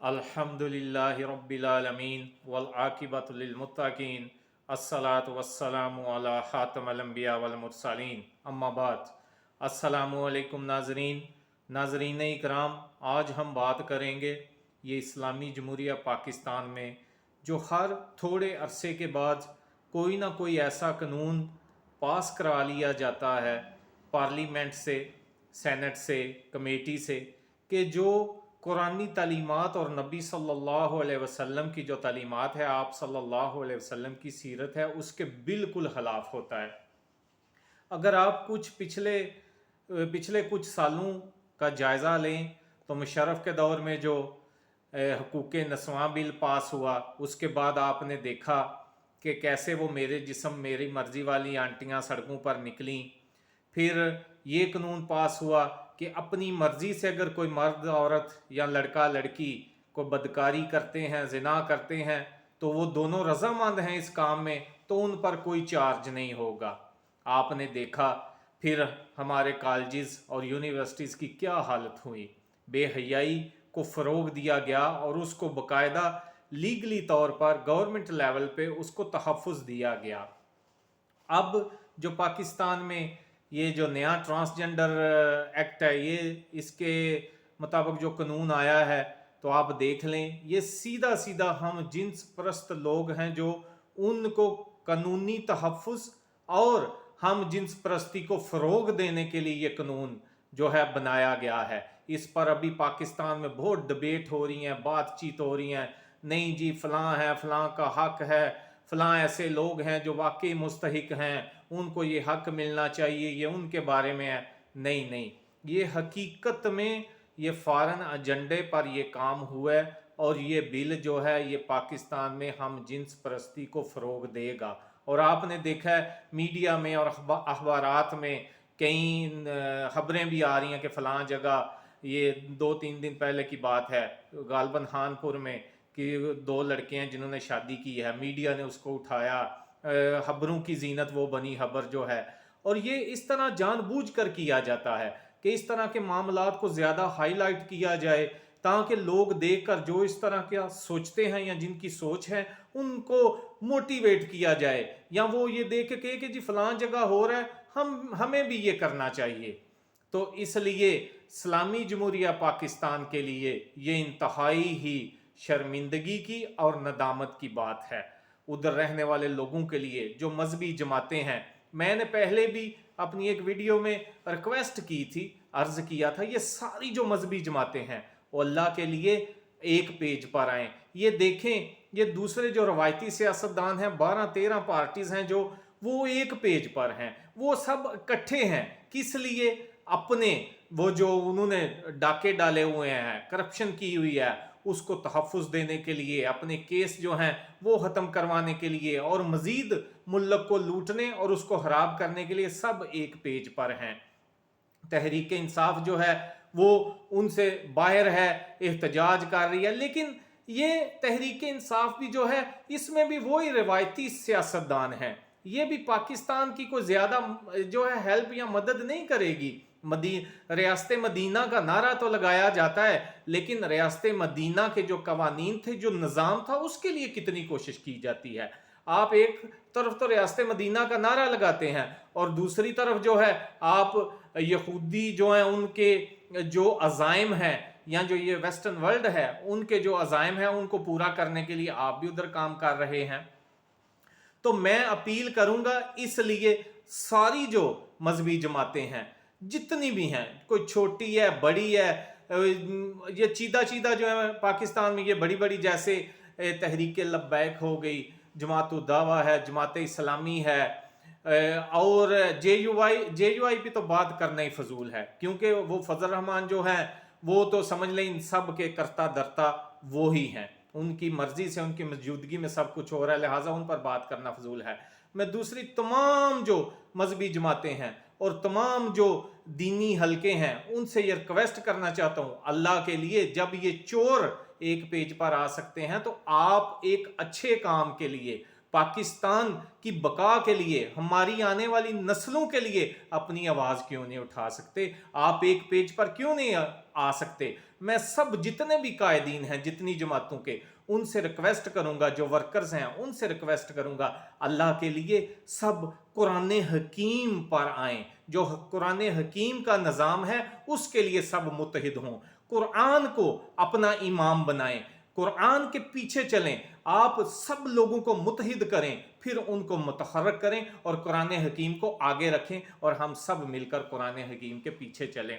الحمدللہ رب العالمین والعاقبۃ للمتقین الصلاۃ والسلام علی خاتم الانبیاء والمرسلین اما بعد۔ السلام علیکم ناظرین اکرام، آج ہم بات کریں گے یہ اسلامی جمہوریہ پاکستان میں جو ہر تھوڑے عرصے کے بعد کوئی نہ کوئی ایسا قانون پاس کرا لیا جاتا ہے پارلیمنٹ سے، سینٹ سے، کمیٹی سے، کہ جو قرآنی تعلیمات اور نبی صلی اللہ علیہ وسلم کی جو تعلیمات ہے، آپ صلی اللہ علیہ وسلم کی سیرت ہے، اس کے بالکل خلاف ہوتا ہے۔ اگر آپ پچھلے کچھ سالوں کا جائزہ لیں تو مشرف کے دور میں جو حقوق نسواں بل پاس ہوا، اس کے بعد آپ نے دیکھا کہ کیسے وہ میرے جسم میری مرضی والی آنٹیاں سڑکوں پر نکلیں۔ پھر یہ قانون پاس ہوا کہ اپنی مرضی سے اگر کوئی مرد عورت یا لڑکا لڑکی کو بدکاری کرتے ہیں، زنا کرتے ہیں، تو وہ دونوں رضامند ہیں اس کام میں، تو ان پر کوئی چارج نہیں ہوگا۔ آپ نے دیکھا پھر ہمارے کالجز اور یونیورسٹیز کی کیا حالت ہوئی، بے حیائی کو فروغ دیا گیا اور اس کو باقاعدہ لیگلی طور پر گورنمنٹ لیول پہ اس کو تحفظ دیا گیا۔ اب جو پاکستان میں یہ جو نیا ٹرانسجنڈر ایکٹ ہے، یہ اس کے مطابق جو قانون آیا ہے، تو آپ دیکھ لیں، یہ سیدھا سیدھا ہم جنس پرست لوگ ہیں جو ان کو قانونی تحفظ اور ہم جنس پرستی کو فروغ دینے کے لیے یہ قانون جو ہے بنایا گیا ہے۔ اس پر ابھی پاکستان میں بہت ڈبیٹ ہو رہی ہیں، بات چیت ہو رہی ہیں، نہیں جی فلاں ہے، فلاں کا حق ہے، فلاں ایسے لوگ ہیں جو واقعی مستحق ہیں، ان کو یہ حق ملنا چاہیے، یہ ان کے بارے میں ہے۔ نہیں، یہ حقیقت میں یہ فارن ایجنڈے پر یہ کام ہوا ہے، اور یہ بل جو ہے یہ پاکستان میں ہم جنس پرستی کو فروغ دے گا۔ اور آپ نے دیکھا ہے میڈیا میں اور اخبارات میں کئی خبریں بھی آ رہی ہیں کہ فلاں جگہ، یہ 2-3 دن پہلے کی بات ہے، غالباً خانپور میں، کہ 2 لڑکے ہیں جنہوں نے شادی کی ہے، میڈیا نے اس کو اٹھایا، خبروں کی زینت وہ بنی خبر جو ہے۔ اور یہ اس طرح جان بوجھ کر کیا جاتا ہے کہ اس طرح کے معاملات کو زیادہ ہائی لائٹ کیا جائے، تاکہ لوگ دیکھ کر جو اس طرح کیا سوچتے ہیں یا جن کی سوچ ہے ان کو موٹیویٹ کیا جائے، یا وہ یہ دیکھ کے کہ جی فلاں جگہ ہو رہا ہے، ہمیں بھی یہ کرنا چاہیے۔ تو اس لیے اسلامی جمہوریہ پاکستان کے لیے یہ انتہائی ہی شرمندگی کی اور ندامت کی بات ہے۔ ادھر رہنے والے لوگوں کے لیے جو مذہبی جماعتیں ہیں، میں نے پہلے بھی اپنی ایک ویڈیو میں ریکویسٹ کی تھی، عرض کیا تھا، یہ ساری جو مذہبی جماعتیں ہیں وہ اللہ کے لیے ایک پیج پر آئیں۔ یہ دیکھیں، یہ دوسرے جو روایتی سیاستدان ہیں، 12-13 پارٹیز ہیں جو وہ ایک پیج پر ہیں، وہ سب اکٹھے ہیں۔ کس لیے؟ اپنے وہ جو انہوں نے ڈاکے ڈالے ہوئے ہیں، کرپشن کی ہوئی ہے، اس کو تحفظ دینے کے لیے، اپنے کیس جو ہیں وہ ختم کروانے کے لیے، اور مزید ملک کو لوٹنے اور اس کو خراب کرنے کے لیے سب ایک پیج پر ہیں۔ تحریک انصاف جو ہے وہ ان سے باہر ہے، احتجاج کر رہی ہے، لیکن یہ تحریک انصاف بھی جو ہے اس میں بھی وہی روایتی سیاستدان ہیں۔ یہ بھی پاکستان کی کوئی زیادہ جو ہے ہیلپ یا مدد نہیں کرے گی۔ ریاست مدینہ کا نعرہ تو لگایا جاتا ہے، لیکن ریاست مدینہ کے جو قوانین تھے، جو نظام تھا، اس کے لیے کتنی کوشش کی جاتی ہے۔ آپ ایک طرف تو ریاست مدینہ کا نعرہ لگاتے ہیں، اور دوسری طرف جو ہے آپ یہودی جو ہیں ان کے جو عزائم ہیں، یا جو یہ ویسٹرن ورلڈ ہے ان کے جو عزائم ہیں ان کو پورا کرنے کے لیے آپ بھی ادھر کام کر رہے ہیں۔ تو میں اپیل کروں گا، اس لیے ساری جو مذہبی جماعتیں ہیں، جتنی بھی ہیں، کوئی چھوٹی ہے، بڑی ہے، یہ چیدہ جو ہے پاکستان میں، یہ بڑی بڑی جیسے تحریک لبیک ہو گئی، جماعت الدعوہ ہے، جماعت اسلامی ہے، اور جے یو آئی پہ تو بات کرنا ہی فضول ہے، کیونکہ وہ فضل الرحمان جو ہیں وہ تو سمجھ لیں ان سب کے کرتا درتا وہی ہیں، ان کی مرضی سے، ان کی موجودگی میں سب کچھ ہو رہا ہے، لہٰذا ان پر بات کرنا فضول ہے۔ میں دوسری تمام جو مذہبی جماعتیں ہیں اور تمام جو دینی حلقے ہیں ان سے یہ ریکویسٹ کرنا چاہتا ہوں، اللہ کے لیے، جب یہ چور ایک پیج پر آ سکتے ہیں تو آپ ایک اچھے کام کے لیے पाकिस्तान की बका के लिए, हमारी आने वाली नस्लों के लिए अपनी आवाज़ क्यों नहीं उठा सकते? आप एक पेज पर क्यों नहीं आ सकते? मैं सब जितने भी कायदीन हैं, जितनी जमातों के, उनसे रिक्वेस्ट करूंगा, जो वर्कर्स हैं उनसे रिक्वेस्ट करूंगा, अल्लाह के लिए सब कुरान हकीम पर आएं। जो कुरान हकीम का निज़ाम है उसके लिए सब मुत्तहिद हों, कुरान को अपना इमाम बनाएं, कुरान के पीछे चलें, आप सब लोगों को मुत्तहिद करें, फिर उनको मुतहर्रिक करें और कुरान हकीम को आगे रखें और हम सब मिलकर कुरान हकीम के पीछे चलें।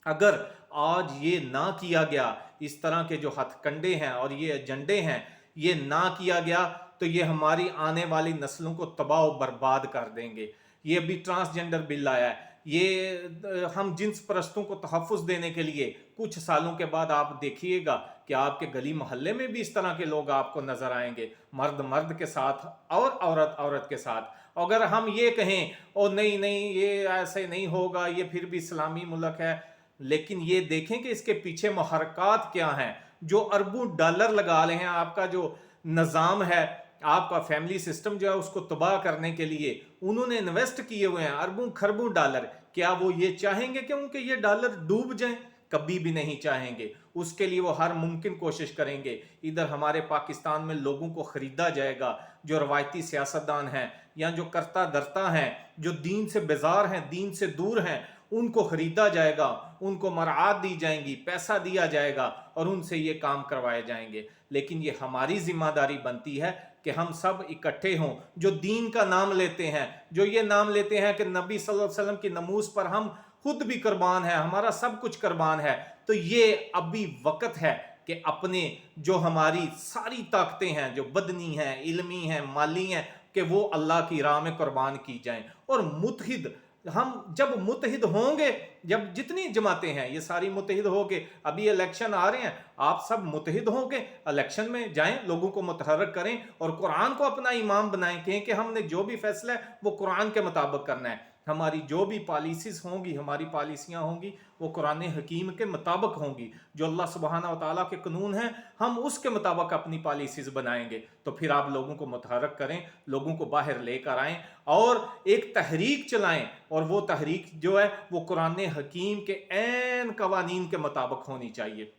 अगर आज ये ना किया गया, इस तरह के जो हथकंडे हैं और ये एजेंडे हैं, ये ना किया गया तो ये हमारी आने वाली नस्लों को तबाह और बर्बाद कर देंगे। ये अभी ट्रांसजेंडर बिल आया है, ये हम जिन्स परस्तों को तहफ़्फ़ुज़ देने के लिए कुछ सालों के बाद आप देखिएगा कि आपके गली मोहल्ले में भी इस तरह के लोग आपको नजर आएंगे, मर्द मर्द के साथ और औरत औरत के साथ। अगर हम ये कहें ओ नहीं नहीं ये ऐसे नहीं होगा, ये फिर भी इस्लामी मुल्क है, लेकिन ये देखें कि इसके पीछे मुहर्रकात क्या हैं, जो अरबों डॉलर लगा रहे हैं, आपका जो निज़ाम है, आपका फैमिली सिस्टम जो है उसको तबाह करने के लिए उन्होंने इन्वेस्ट किए हुए हैं अरबों खरबों डॉलर। क्या वो ये चाहेंगे कि उनके ये डॉलर डूब जाएं? कभी भी नहीं चाहेंगे। उसके लिए वो हर मुमकिन कोशिश करेंगे। इधर हमारे पाकिस्तान में लोगों को खरीदा जाएगा, जो रवायती सियासतदान हैं या जो करता धरता हैं, जो दीन से बेजार हैं, दीन से दूर हैं, उनको खरीदा जाएगा, उनको मराआत दी जाएंगी, पैसा दिया जाएगा और उनसे ये काम करवाए जाएंगे। लेकिन ये हमारी जिम्मेदारी बनती है कि हम सब इकट्ठे हों, जो दीन का नाम लेते हैं, जो ये नाम लेते हैं कि नबी सल्लल्लाहु अलैहि वसल्लम की नमूस पर हम खुद भी कुर्बान है, हमारा सब कुछ कुर्बान है। तो ये अभी वक्त है कि अपने जो हमारी सारी ताकतें हैं, जो बदनी हैं, इल्मी हैं, माली हैं, कि वो अल्लाह की राह में कुर्बान की जाएं। और मुत्तहिद, हम जब मुत्तहिद होंगे, जब जितनी जमातें हैं ये सारी मुत्तहिद होंगे, अभी इलेक्शन आ रहे हैं, आप सब मुत्तहिद होंगे, इलेक्शन में जाएं, लोगों को मुतहर्रिक करें और कुरान को अपना इमाम बनाएं, कहें कि हमने जो भी फैसला है वो कुरान के मुताबिक करना है। हमारी जो भी पॉलिसीज होंगी, हमारी पॉलिसियाँ होंगी, वो कुरान हकीम के मुताबिक होंगी। जो अल्लाह सुब्हाना व तआला के कानून हैं, हम उसके मुताबिक अपनी पॉलिसीज बनाएंगे। तो फिर आप लोगों को मुतहर्रिक करें, लोगों को बाहर लेकर आएं और एक तहरीक चलाएं, और वो तहरीक जो है वो कुरान हकीम के ऐन कवानीन के मुताबिक होनी चाहिए।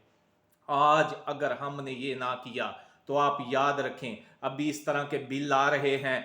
आज अगर हमने ये ना किया तो आप याद रखें, अभी इस तरह के बिल आ रहे हैं,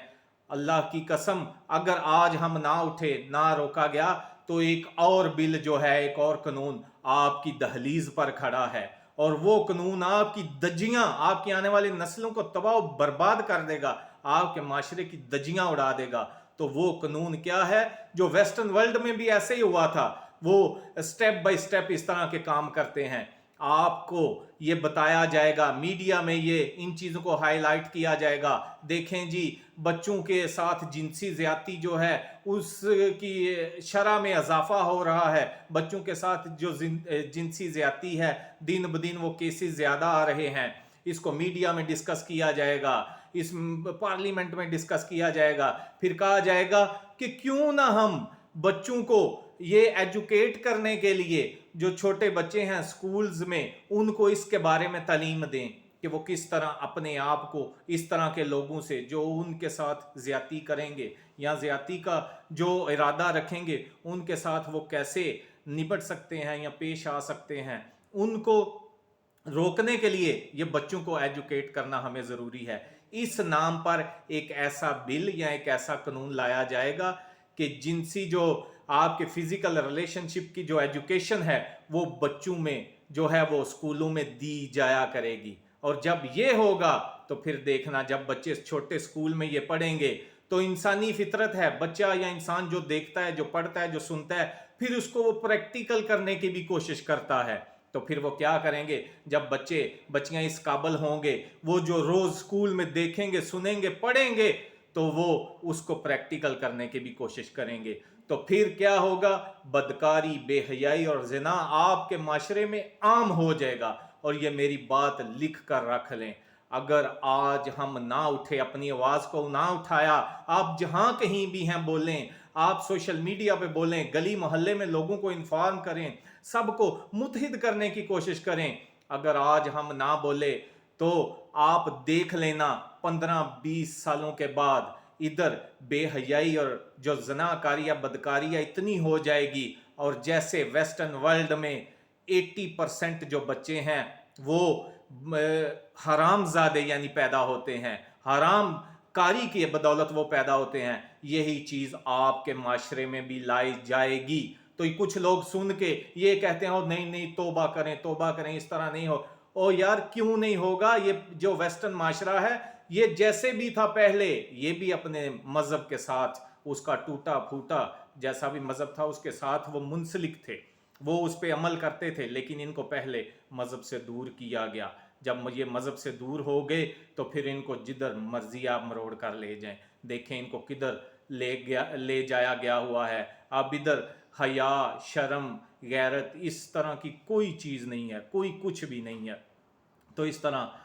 अल्लाह की कसम, अगर आज हम ना उठे, ना रोका गया, तो एक और बिल जो है, एक और कानून आपकी दहलीज पर खड़ा है, और वो कानून आपकी दजियां, आपकी आने वाली नस्लों को तबाह बर्बाद कर देगा, आपके माशरे की दजियां उड़ा देगा। तो वो कानून क्या है? जो वेस्टर्न वर्ल्ड में भी ऐसे ही हुआ था, वो स्टेप बाय स्टेप इस तरह के काम करते हैं। आपको ये बताया जाएगा, मीडिया में ये इन चीज़ों को हाईलाइट किया जाएगा, देखें जी बच्चों के साथ जिनसी ज्यादती जो है उसकी शरह में इजाफा हो रहा है, बच्चों के साथ जो जिनसी ज्यादती है दिन ब दिन वो केसेस ज़्यादा आ रहे हैं। इसको मीडिया में डिस्कस किया जाएगा, इस पार्लियामेंट में डिस्कस किया जाएगा, फिर कहा जाएगा कि क्यों ना हम बच्चों को ये एजुकेट करने के लिए, जो छोटे बच्चे हैं स्कूल्स में, उनको इसके बारे में तालीम दें कि वो किस तरह अपने आप को इस तरह के लोगों से जो उनके साथ ज्यादती करेंगे या ज्यादती का जो इरादा रखेंगे, उनके साथ वो कैसे निपट सकते हैं या पेश आ सकते हैं। उनको रोकने के लिए ये बच्चों को एजुकेट करना हमें ज़रूरी है। इस नाम पर एक ऐसा बिल या एक ऐसा कानून लाया जाएगा कि जिनसी जो आपके फिजिकल रिलेशनशिप की जो एजुकेशन है वो बच्चों में जो है वो स्कूलों में दी जाया करेगी। और जब ये होगा तो फिर देखना, जब बच्चे छोटे स्कूल में ये पढ़ेंगे तो इंसानी फितरत है, बच्चा या इंसान जो देखता है, जो पढ़ता है, जो सुनता है, फिर उसको वो प्रैक्टिकल करने की भी कोशिश करता है। तो फिर वो क्या करेंगे, जब बच्चे बच्चियां इस काबिल होंगे, वो जो रोज स्कूल में देखेंगे, सुनेंगे, पढ़ेंगे, तो वो उसको प्रैक्टिकल करने की भी कोशिश करेंगे। तो फिर क्या होगा, बदकारी, बेहयाई और जिना आपके माशरे में आम हो जाएगा। और ये मेरी बात लिख कर रख लें, अगर आज हम ना उठे, अपनी आवाज़ को ना उठाया, आप जहां कहीं भी हैं बोलें, आप सोशल मीडिया पे बोलें, गली मोहल्ले में लोगों को इन्फॉर्म करें, सबको मुत्तहिद करने की कोशिश करें। अगर आज हम ना बोले तो आप देख लेना 15-20 सालों के बाद इधर बेहयाई और जो जनाकारी या बदकारियाँ इतनी हो जाएगी, और जैसे वेस्टर्न वर्ल्ड में 80% जो बच्चे हैं वो हरामजादे यानी पैदा होते हैं, हराम कारी की बदौलत वो पैदा होते हैं, यही चीज़ आपके माशरे में भी लाई जाएगी। तो कुछ लोग सुन के ये कहते हैं ओ नहीं नहीं तौबा करें, इस तरह नहीं हो। ओ यार क्यों नहीं होगा? ये जो वेस्टर्न माशरा है ये जैसे भी था पहले, ये भी अपने मज़हब के साथ उसका टूटा फूटा जैसा भी मज़हब था उसके साथ वो मुंसलिक थे, वो उस पर अमल करते थे, लेकिन इनको पहले मज़हब से दूर किया गया। जब ये मज़हब से दूर हो गए तो फिर इनको जिधर मर्जी आप मरोड़ कर ले जाएं। देखें इनको किधर ले जाया गया हुआ है। अब इधर हया, शर्म, गैरत इस तरह की कोई चीज़ नहीं है, कोई कुछ भी नहीं है। तो इस तरह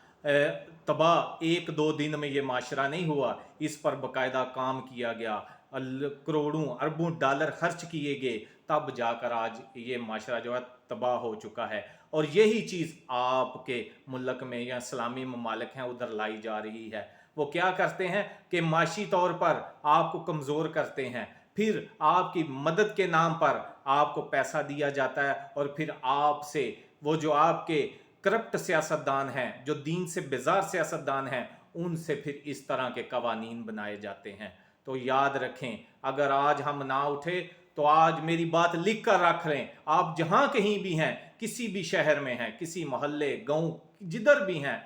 तबाह 1-2 दिन में ये माशरा नहीं हुआ, इस पर बाकायदा काम किया गया, करोड़ों अरबों डॉलर खर्च किए गए, तब जाकर आज ये माशरा जो है तबाह हो चुका है। और यही चीज़ आपके मुल्क में या इस्लामी ममालिक हैं उधर लाई जा रही है। वो क्या करते हैं कि माशी तौर पर आपको कमज़ोर करते हैं, फिर आपकी मदद के नाम पर आपको पैसा दिया जाता है, और फिर आपसे वो जो आपके करप्ट सियासतदान हैं, जो दीन से बेजार सियासतदान हैं, उनसे फिर इस तरह के कवानीन बनाए जाते हैं। तो याद रखें, अगर आज हम ना उठे तो आज मेरी बात लिख कर रख लें, आप जहाँ कहीं भी हैं, किसी भी शहर में हैं, किसी मोहल्ले गांव जिधर भी हैं,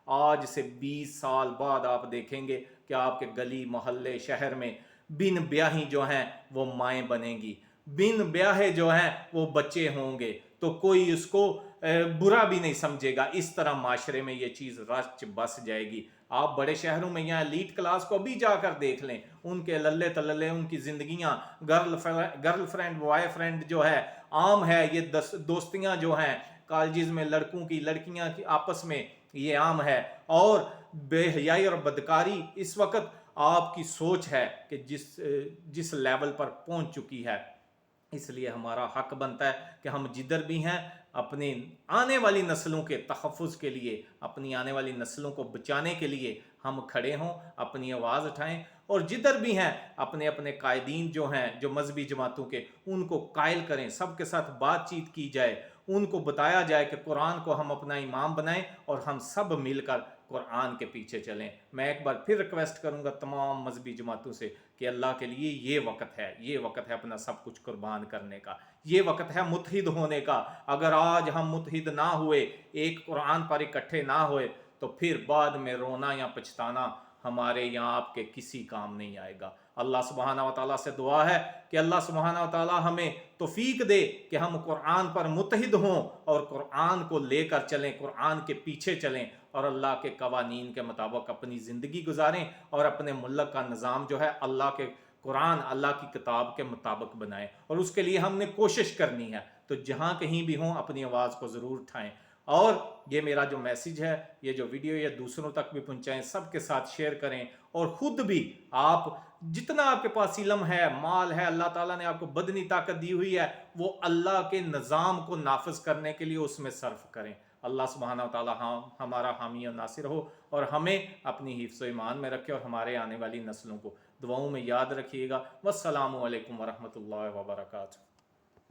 आज से 20 साल बाद आप देखेंगे कि आपके गली मोहल्ले शहर में बिन ब्याही जो हैं वो माएँ बनेंगी, बिन ब्याहे जो हैं वो बच्चे होंगे, तो कोई उसको बुरा भी नहीं समझेगा। इस तरह माशरे में ये चीज़ रच बस जाएगी। आप बड़े शहरों में यहाँ एलीट क्लास को भी जाकर देख लें, उनके लल्ले तल्ले उनकी ज़िंदगियाँ, गर्लफ्रेंड बॉयफ्रेंड जो है आम है, ये दोस्तियाँ जो हैं कॉलेज में लड़कों की लड़कियाँ की आपस में ये आम है। और बेहयाई और बदकारी इस वक्त आपकी सोच है कि जिस लेवल पर पहुंच चुकी है, इसलिए हमारा हक बनता है कि हम जिधर भी हैं अपनी आने वाली नस्लों के तहफ़्फ़ुज़ के लिए, अपनी आने वाली नस्लों को बचाने के लिए हम खड़े हों, अपनी आवाज़ उठाएं, और जिधर भी हैं अपने अपने कायदीन जो हैं, जो मजहबी जमातों के, उनको कायल करें, सबके साथ बातचीत की जाए, उनको बताया जाए कि कुरान को हम अपना इमाम बनाएं और हम सब मिलकर कुरान के पीछे चलें। मैं एक बार फिर रिक्वेस्ट करूंगा तमाम मजहबी जमातों से कि अल्लाह के लिए ये वक्त है अपना सब कुछ कुर्बान करने का, ये वक्त है मुत्हिद होने का। अगर आज हम मुत्हिद ना हुए, एक कुरान पर इकट्ठे ना हुए, तो फिर बाद में रोना या पछताना हमारे यहाँ आपके किसी काम नहीं आएगा। अल्लाह सुब्हानहू व तआला से दुआ है कि अल्लाह सुब्हानहू व तआला हमें तौफीक दे कि हम कुरान पर मुत्तहिद हों और कुरान को लेकर चलें, कुरान के पीछे चलें, और अल्लाह के कवानीन के मुताबिक अपनी ज़िंदगी गुजारें, और अपने मुल्क का निज़ाम जो है अल्लाह के कुरान, अल्लाह की किताब के मुताबिक बनाएं। और उसके लिए हमने कोशिश करनी है। तो जहाँ कहीं भी हों अपनी आवाज़ को ज़रूर उठाएं, और ये मेरा जो मैसेज है, ये जो वीडियो ये दूसरों तक भी पहुंचाएं, सबके साथ शेयर करें, और ख़ुद भी आप जितना आपके पास इल्म है, माल है, अल्लाह ताला ने आपको बदनी ताकत दी हुई है, वो अल्लाह के निज़ाम को नाफिज करने के लिए उसमें सर्फ करें। अल्लाह सुब्हानहू व तआला हमारा हामी और नासिर हो, और हमें अपनी हिफ्ज़ ईमान में रखे, और हमारे आने वाली नस्लों को दुआओं में याद रखिएगा। वस्सलामु अलैकुम व रहमतुल्लाहि व बरकातुहू।